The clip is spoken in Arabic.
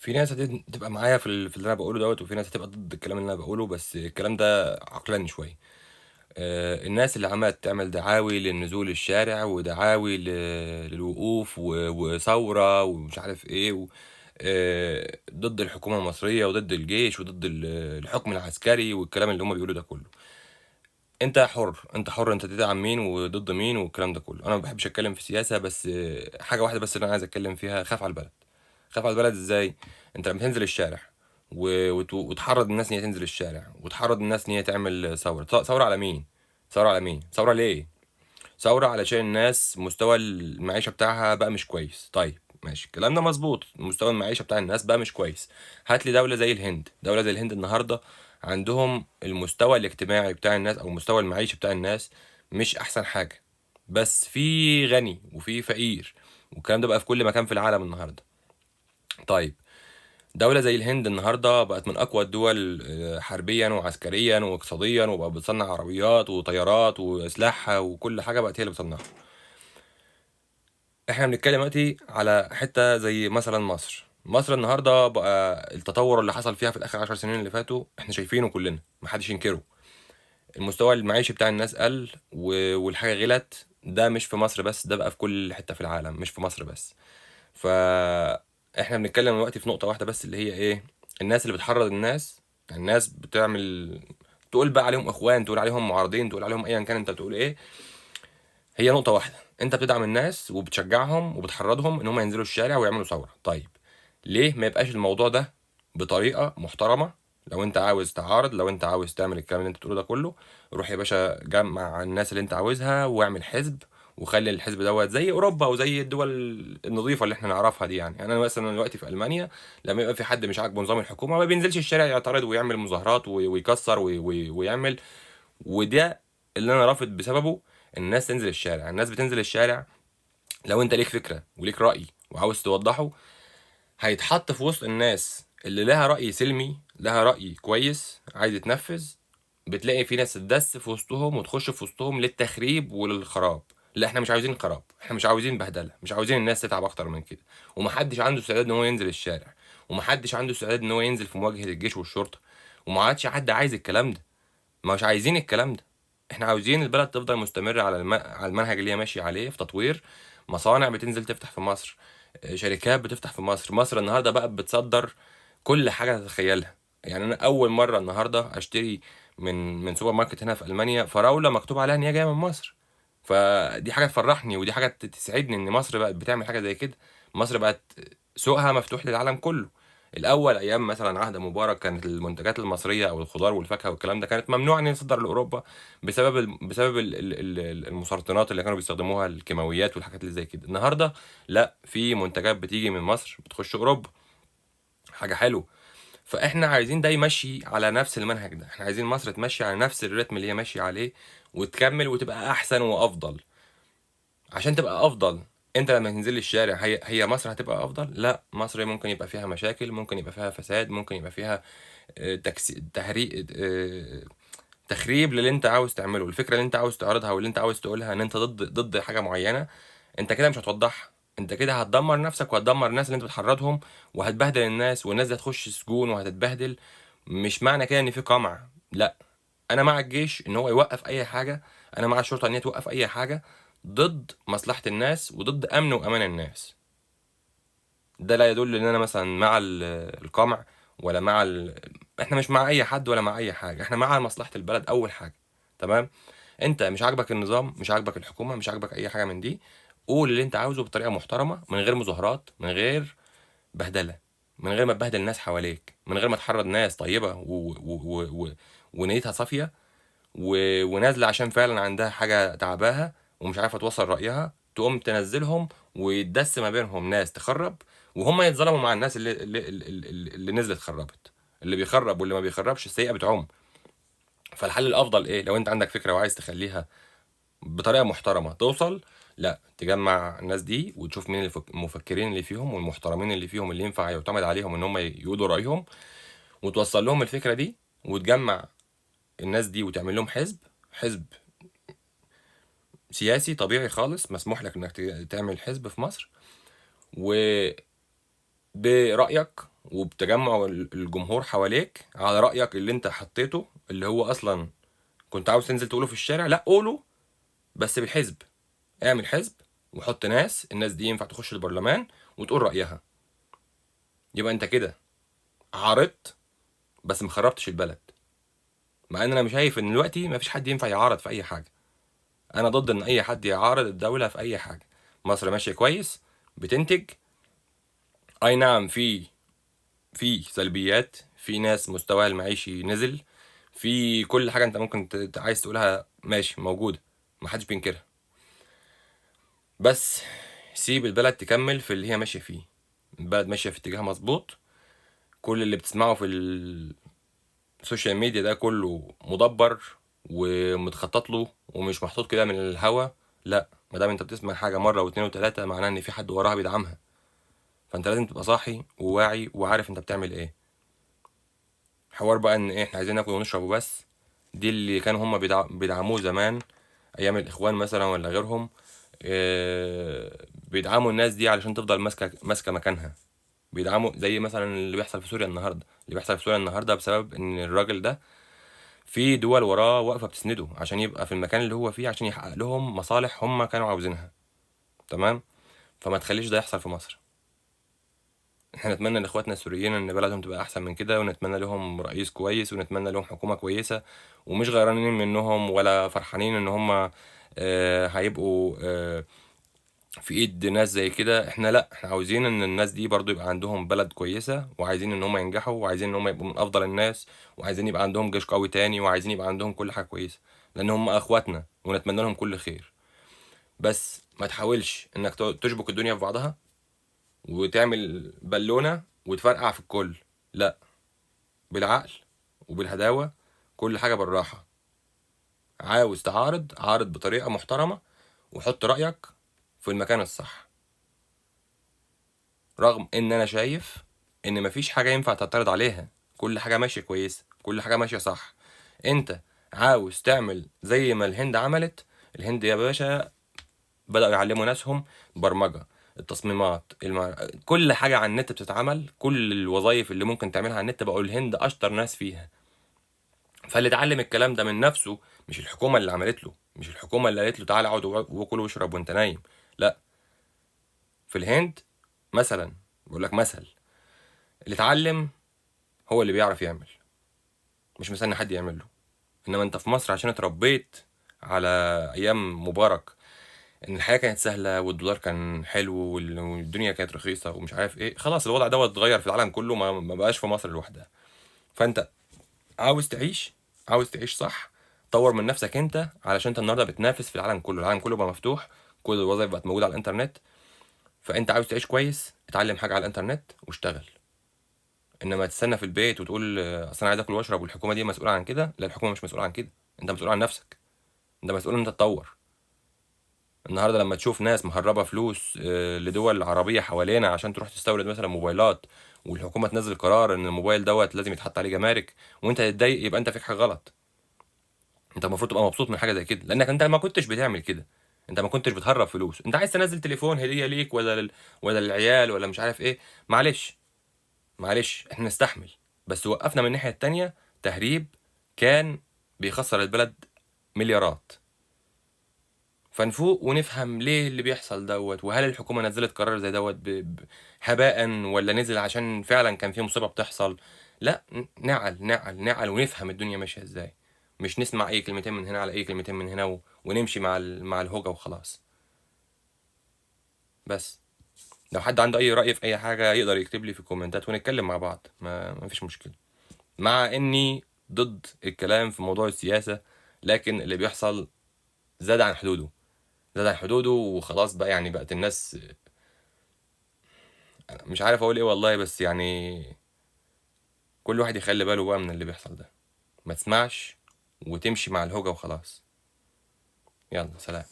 في ناس هتبقى معايا في اللي انا بقوله دوت، وفي ناس هتبقى ضد الكلام اللي انا بقوله، بس الكلام ده عقلاني شويه. الناس اللي عمالة تعمل دعاوي للنزول الشارع ودعاوي للوقوف وثورة ومش عارف ايه ضد الحكومة المصرية وضد الجيش وضد الحكم العسكري والكلام اللي هم بيقولوا ده كله. انت حر، انت حر، انت تدعم مين وضد مين والكلام ده كله. انا ما بحبش اتكلم في سياسة، بس حاجة واحدة بس اللي انا عايز اتكلم فيها: خاف على البلد. خاف على البلد ازاي؟ انت لما تنزل الشارع وتحرض الناس ان هي تنزل الشارع وتحرض الناس ان هي تعمل ثوره. ثوره على مين؟ ثوره على مين؟ ثوره ليه؟ ثوره علشان الناس مستوى المعيشه بتاعها بقى مش كويس. طيب ماشي، الكلام ده مظبوط، مستوى المعيشه بتاع الناس بقى مش كويس. هات لي دوله زي الهند. دوله زي الهند النهارده عندهم المستوى الاجتماعي بتاع الناس او مستوى المعيشه بتاع الناس مش احسن حاجه، بس في غني وفي فقير، والكلام ده بقى في كل مكان في العالم النهارده. طيب، دولة زي الهند النهاردة بقت من أقوى الدول حربيا وعسكريا واقتصاديا، وبقت بتصنع عربيات وطيارات وأسلحة وكل حاجة بقت هي اللي بتصنعها. احنا بنتكلم دلوقتي على حتة زي مثلا مصر. مصر النهاردة بقى التطور اللي حصل فيها في الآخر 10 سنين اللي فاتوا احنا شايفينه كلنا، محدش ينكره. المستوى المعيشي بتاع الناس قل والحاجة غلت. ده مش في مصر بس، ده بقى في كل حتة في العالم، مش في مصر بس. فاحنا بنتكلم دلوقتي في نقطة واحدة بس، اللي هي ايه؟ الناس اللي بتحرض الناس، يعني الناس بتعمل، تقول بقى عليهم اخوان، تقول عليهم معارضين، تقول عليهم ايا كان انت بتقول ايه. هي نقطة واحدة: انت بتدعم الناس وبتشجعهم وبتحرضهم ان هم ينزلوا الشارع ويعملوا ثورة. طيب، ليه ما يبقاش الموضوع ده بطريقة محترمة؟ لو انت عاوز تعارض، لو انت عاوز تعمل الكلام اللي انت بتقوله ده كله، روح يا باشا جمع الناس اللي انت عاوزها واعمل حزب، وخلي الحزب دوت زي اوروبا وزي الدول النظيفه اللي احنا نعرفها دي. يعني انا مثلا دلوقتي في المانيا، لما يبقى في حد مش عاجبه نظام الحكومه ما بينزلش الشارع يعترض ويعمل مظاهرات ويكسر ويعمل. وده اللي انا رافض بسببه الناس تنزل الشارع. الناس بتنزل الشارع لو انت ليك فكره وليك راي وعاوز توضحه، هيتحط في وسط الناس اللي لها رأي سلمي، لها رأي كويس عايز يتنفذ. بتلاقي في ناس تدس في وسطهم وتخش في وسطهم للتخريب وللخراب. لا، احنا مش عاوزين خراب، احنا مش عاوزين بهدله، مش عاوزين الناس تتعب اكتر من كده. ومحدش عنده استعداد ان هو ينزل الشارع، ومحدش عنده استعداد ان هو ينزل في مواجهه الجيش والشرطه. وما عادش حد عايز الكلام ده، مش عايزين الكلام ده. احنا عاوزين البلد تفضل مستمرة على المنهج اللي هي ماشية عليه في تطوير. مصانع بتنزل تفتح في مصر، شركات بتفتح في مصر. مصر النهاردة بقى بتصدر كل حاجة تتخيلها. يعني أنا أول مرة النهاردة أشتري من سوبر ماركت هنا في ألمانيا فراولة مكتوب عليها إن هي جاية من مصر. فدي حاجة تفرحني، ودي حاجة تسعدني إن مصر بقت بتعمل حاجة زي كده. مصر بقت سوقها مفتوح للعالم كله. الأول أيام مثلا عهد مبارك كانت المنتجات المصرية أو الخضار والفاكهة والكلام ده كانت ممنوع إن يصدر لأوروبا بسبب المسرطنات اللي كانوا بيستخدموها، الكيماويات والحاجات اللي زي كده. النهاردة لا، في منتجات بتيجي من مصر بتخش أوروبا، حاجة حلوة. فاحنا عايزين ده يمشي على نفس المنهج ده، احنا عايزين مصر تمشي على نفس الريتم اللي هي ماشية عليه وتكمل وتبقى احسن وافضل. عشان تبقى افضل، انت لما تنزل الشارع هي مصر هتبقى افضل؟ لا، مصر ممكن يبقى فيها مشاكل، ممكن يبقى فيها فساد، ممكن يبقى فيها تهريق، تخريب للي انت عاوز تعمله. الفكره اللي انت عاوز تعرضها واللي انت عاوز تقولها ان انت ضد حاجه معينه، انت كده مش هتوضحها. انت كده هتدمر نفسك وهتدمر الناس اللي انت بتحرضهم، وهتبهدل الناس، والناس دي هتخش سجون وهتتبهدل. مش معنى كده ان في قمع، لا. انا مع الجيش ان هو يوقف اي حاجه، انا مع الشرطه ان هي توقف اي حاجه ضد مصلحه الناس وضد امن وامان الناس. ده لا يدل ان انا مثلا مع القمع ولا مع احنا مش مع اي حد ولا مع اي حاجه، احنا مع مصلحه البلد اول حاجه. تمام؟ انت مش عاجبك النظام، مش عاجبك الحكومه، مش عاجبك اي حاجه من دي، قول اللي انت عاوزه بطريقه محترمه، من غير مظاهرات، من غير بهدله، من غير ما تبهدل الناس حواليك، من غير ما تحرض ناس طيبه ونيتها صافيه ونازله عشان فعلا عندها حاجه تعباها ومش عارفه توصل رايها، تقوم تنزلهم ويتدس ما بينهم ناس تخرب، وهم يتظلموا مع الناس اللي نزلت خربت. اللي بيخرب واللي ما بيخربش السيئه بتعم. فالحل الافضل ايه؟ لو انت عندك فكره وعايز تخليها بطريقه محترمه توصل، لا، تجمع الناس دي وتشوف مين المفكرين اللي فيهم والمحترمين اللي فيهم اللي ينفع يعتمد عليهم ان هم يقولوا رايهم، وتوصل لهم الفكره دي، وتجمع الناس دي وتعمل لهم حزب سياسي طبيعي خالص، مسموح لك انك تعمل حزب في مصر، وبرأيك وبتجمع الجمهور حواليك على رأيك اللي انت حطيته، اللي هو اصلا كنت عاوز تنزل تقوله في الشارع، لا قوله بس بالحزب. اعمل حزب وحط ناس، الناس دي ينفع تخش البرلمان وتقول رأيها. يبقى انت كده عارضت بس مخربتش البلد. مع ان انا مش شايف ان دلوقتي مفيش حد ينفع يعارض في اي حاجة. انا ضد ان اي حد يعارض الدولة في اي حاجة. مصر ماشية كويس، بتنتج. اي نعم، في سلبيات، في ناس مستواها المعيشي نزل، في كل حاجة انت ممكن عايز تقولها ماشي موجودة، محدش بينكرها. بس سيب البلد تكمل في اللي هي ماشية فيه. البلد ماشية في اتجاه مظبوط. كل اللي بتسمعه في السوشيال ميديا ده كله مدبر ومتخطط له ومش محطوط كده من الهوا. لا، ما دام انت بتسمع حاجة مرة واتنين وتلاتة معناه ان في حد وراها بيدعمها. فانت لازم تبقى صاحي وواعي وعارف انت بتعمل ايه. حوار بقى ان ايه احنا عايزين ناكل ونشرب وبس، دي اللي كانوا هما بيدعموه زمان ايام الاخوان مثلا ولا غيرهم. بيدعموا الناس دي علشان تفضل ماسكه مكانها. بيدعموا زي مثلا اللي بيحصل في سوريا النهارده. اللي بيحصل في سوريا النهارده بسبب ان الراجل ده في دول وراه واقفه بتسنده عشان يبقى في المكان اللي هو فيه، عشان يحقق لهم مصالح هم كانوا عاوزينها. تمام. فما تخليش ده يحصل في مصر. احنا نتمنى لاخواتنا السوريين ان بلدهم تبقى احسن من كده، ونتمنى لهم رئيس كويس، ونتمنى لهم حكومة كويسة، ومش غيرانين منهم ولا فرحانين ان هم هيبقوا في ايد ناس زي كده. احنا لا، احنا عاوزين ان الناس دي برضو يبقى عندهم بلد كويسة، وعايزين ان هم ينجحوا، وعايزين ان هم يبقوا من افضل الناس، وعايزين يبقى عندهم جيش قوي تاني، وعايزين يبقى عندهم كل حاجة كويسة، لان هم اخواتنا ونتمنى لهم كل خير. بس ما تحاولش انك تشبك الدنيا في بعضها وتعمل بالونة وتفرقع في الكل. لا، بالعقل وبالهداوة، كل حاجة بالراحة. عاوز تعارض، عارض بطريقة محترمة وحط رأيك في المكان الصح. رغم ان انا شايف ان مفيش حاجة ينفع تعترض عليها، كل حاجة ماشية كويسة، كل حاجة ماشية صح. انت عاوز تعمل زي ما الهند عملت. الهند يا باشا بدأوا يعلموا ناسهم برمجة، التصميمات، كل حاجة على النت بتتعمل. كل الوظائف اللي ممكن تعملها على النت بقوا الهند أشطر ناس فيها. فاللي اتعلم الكلام ده من نفسه، مش الحكومة اللي عملت له، مش الحكومة اللي قالت له تعالى اقعد وكل واشرب وانت نايم. لا، في الهند مثلا، بقول لك مثل، اللي اتعلم هو اللي بيعرف يعمل، مش مستني حد يعمل له. انما انت في مصر عشان اتربيت على ايام مبارك ان الحياه كانت سهله والدولار كان حلو والدنيا كانت رخيصه ومش عارف ايه، خلاص الوضع ده اتغير في العالم كله، ما بقاش في مصر لوحدها. فانت عاوز تعيش، عاوز تعيش صح، طور من نفسك انت، علشان انت النهارده بتنافس في العالم كله. العالم كله بقى مفتوح، كل الوظائف بقت موجوده على الانترنت. فانت عاوز تعيش كويس، اتعلم حاجه على الانترنت واشتغل. انما تستنى في البيت وتقول اصل انا عايز اكل واشرب والحكومه دي مسؤوله عن كده، لا الحكومه مش مسؤوله عن كده. انت مسؤول عن نفسك، انت مسؤول ان انت تطور. النهارده لما تشوف ناس مهربه فلوس لدول عربيه حوالينا عشان تروح تستورد مثلا موبايلات، والحكومه تنزل قرار ان الموبايل دوت لازم يتحط عليه جمارك، وانت تتضايق، يبقى انت فيك حاجه غلط. انت المفروض تبقى مبسوط من حاجه زي كده، لانك انت ما كنتش بتعمل كده. انت ما كنتش بتهرب فلوس، انت عايز تنزل تليفون هديه ليك ولا للعيال ولا مش عارف ايه. معلش، معلش احنا نستحمل. بس وقفنا من الناحيه التانية تهريب كان بيخسر البلد مليارات. فنفوق ونفهم ليه اللي بيحصل دوت، وهل الحكومة نزلت قرار زي دوت هباء، ولا نزل عشان فعلا كان في مصيبة بتحصل. لا، نعل نعل نعل ونفهم الدنيا ماشية ازاي. مش نسمع اي كلمتين من هنا على اي كلمتين من هنا ونمشي مع الهوجة وخلاص. بس لو حد عنده اي رأي في اي حاجة يقدر يكتب لي في الكومنتات ونتكلم مع بعض، ما فيش مشكلة. مع اني ضد الكلام في موضوع السياسة، لكن اللي بيحصل زاد عن حدوده، زاد عن حدوده وخلاص بقى. يعني بقت الناس مش عارف اقول ايه والله، بس يعني كل واحد يخلي باله بقى من اللي بيحصل ده، ما تسمعش وتمشي مع الهوجة وخلاص. يلا سلام.